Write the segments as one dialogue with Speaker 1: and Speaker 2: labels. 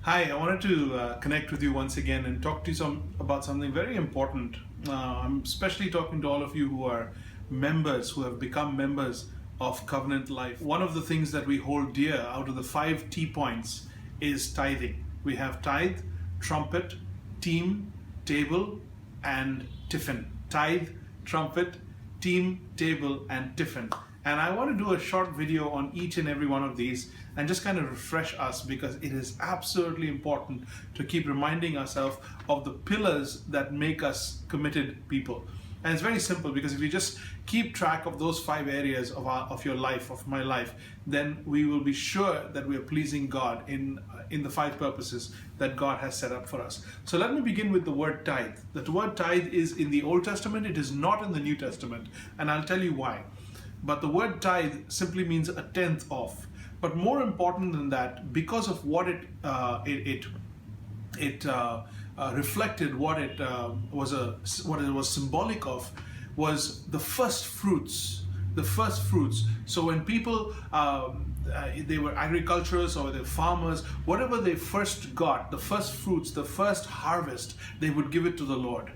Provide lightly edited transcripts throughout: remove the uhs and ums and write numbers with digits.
Speaker 1: Hi, I wanted to connect with you once again and talk to you about something very important. I'm especially talking to all of you who are members, who have become members of Covenant Life. One of the things that we hold dear out of the 5 T points is tithing. We have tithe, trumpet, team, table, and tiffin. Tithe, trumpet, team, table, and tiffin. And I want to do a short video on each and every one of these and just kind of refresh us, because it is absolutely important to keep reminding ourselves of the pillars that make us committed people. And it's very simple, because if you just keep track of those 5 areas of your life, of my life, then we will be sure that we are pleasing God in the 5 purposes that God has set up for us. So let me begin with the word tithe. The word tithe is in the Old Testament, it is not in the New Testament, and I'll tell you why. But the word tithe simply means a tenth of. But more important than that, because of what it reflected, what it was symbolic of, was the first fruits. The first fruits. So when people they were agriculturists or they were farmers, whatever they first got, the first fruits, the first harvest, they would give it to the Lord.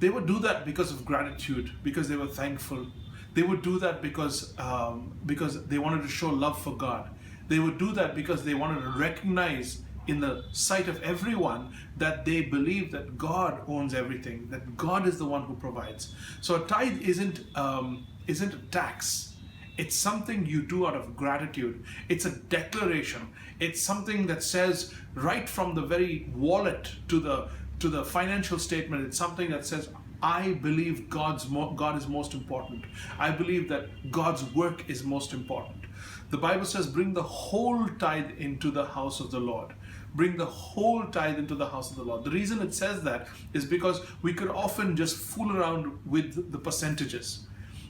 Speaker 1: They would do that because of gratitude, because they were thankful. They would do that because they wanted to show love for God. They would do that because they wanted to recognize in the sight of everyone that they believe that God owns everything, that God is the one who provides. So a tithe isn't a tax. It's something you do out of gratitude. It's a declaration. It's something that says right from the very wallet to the financial statement. It's something that says, I believe God is most important. I believe that God's work is most important. The Bible says, bring the whole tithe into the house of the Lord. Bring the whole tithe into the house of the Lord. The reason it says that is because we could often just fool around with the percentages.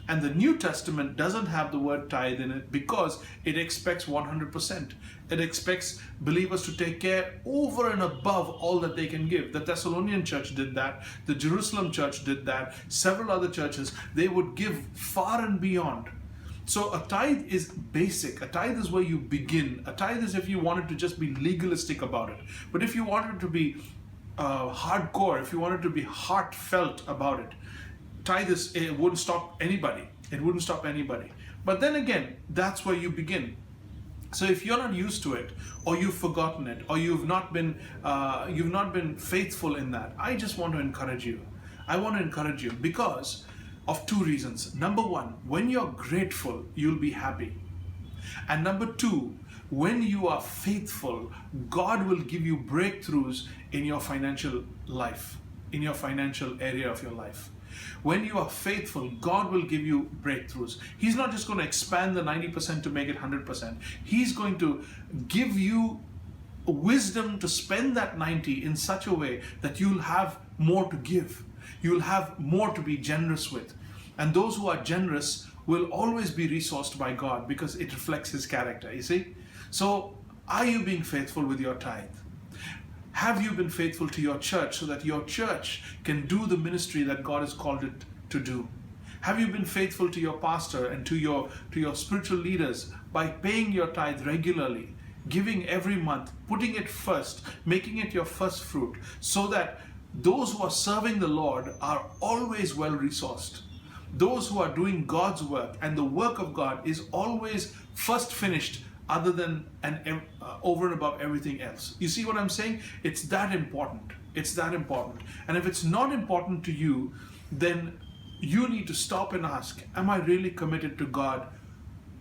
Speaker 1: And the New Testament doesn't have the word tithe in it because it expects 100%. It expects believers to take care over and above all that they can give. The Thessalonian church did that. The Jerusalem church did that. Several other churches, they would give far and beyond. So a tithe is basic. A tithe is where you begin. A tithe is if you wanted to just be legalistic about it. But if you wanted to be hardcore, if you wanted to be heartfelt about it, tithe it wouldn't stop anybody. It wouldn't stop anybody. But then again, that's where you begin. So if you're not used to it, or you've forgotten it, or you've not been faithful in that, I just want to encourage you. I want to encourage you because of 2 reasons. Number 1, when you're grateful, you'll be happy. And number 2, when you are faithful, God will give you breakthroughs in your financial life, in your financial area of your life. When you are faithful, God will give you breakthroughs. He's not just going to expand the 90% to make it 100%. He's going to give you wisdom to spend that 90 in such a way that you'll have more to give. You'll have more to be generous with. And those who are generous will always be resourced by God because it reflects His character, you see? So, are you being faithful with your tithe? Have you been faithful to your church so that your church can do the ministry that God has called it to do? Have you been faithful to your pastor and to your spiritual leaders by paying your tithe regularly, giving every month, putting it first, making it your first fruit, so that those who are serving the Lord are always well resourced? Those who are doing God's work and the work of God is always first finished, other than over and above everything else. You see what I'm saying? It's that important. It's that important. And if it's not important to you, then you need to stop and ask, am I really committed to God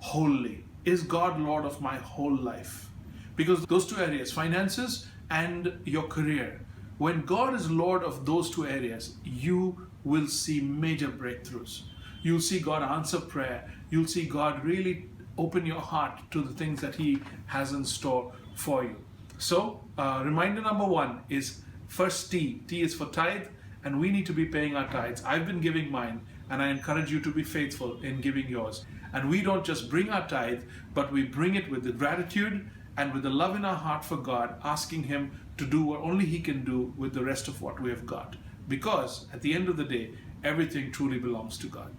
Speaker 1: wholly? Is God Lord of my whole life? Because those 2 areas, finances and your career, when God is Lord of those 2 areas, you will see major breakthroughs. You'll see God answer prayer. You'll see God really open your heart to the things that He has in store for you. So, reminder number 1 is first T. T is for tithe, and we need to be paying our tithes. I've been giving mine, and I encourage you to be faithful in giving yours. And we don't just bring our tithe, but we bring it with the gratitude and with the love in our heart for God, asking Him to do what only He can do with the rest of what we have got. Because at the end of the day, everything truly belongs to God.